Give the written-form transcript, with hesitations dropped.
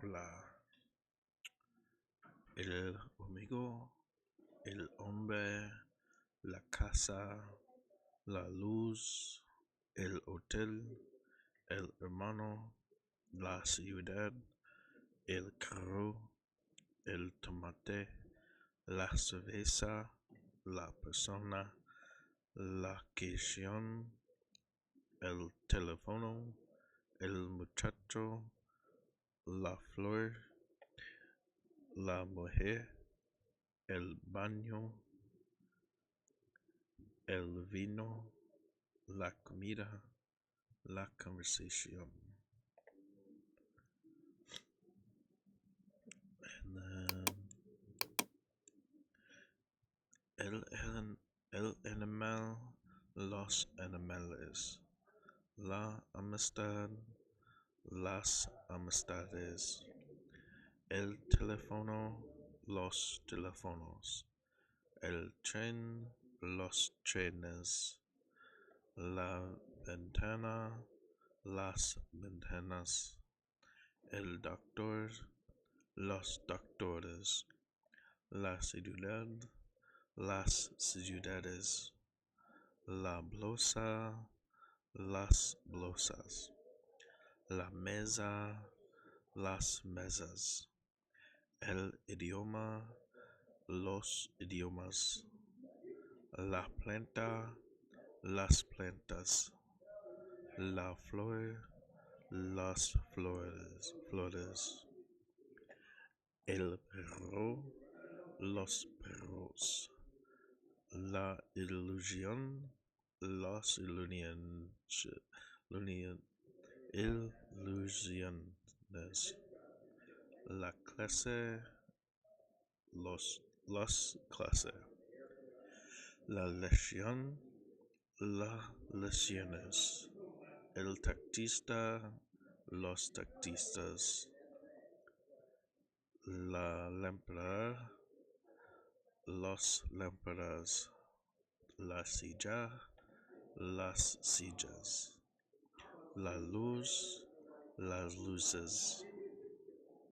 la, el amigo, el hombre, la casa, la luz, el hotel, el hermano, la ciudad, el carro, el tomate, la cerveza, la persona, la canción, el teléfono, el muchacho, la flor, la mujer, el baño, el vino, la comida, la conversación. And then el animal, los animales, la amistad, las amistades, el teléfono, los teléfonos, el tren, los trenes, la ventana, las ventanas, el doctor, los doctores, la ciudad, las ciudades, la blusa, las blusas, la mesa, las mesas, el idioma, los idiomas, la planta, las plantas, la flor, las flores, el perro, los perros, la ilusión, las ilusiones, la clase, las clases, la lección, las lecciones, el taxista, los taxistas, la lámpara, las lámparas, la silla, las sillas, la luz, las luces,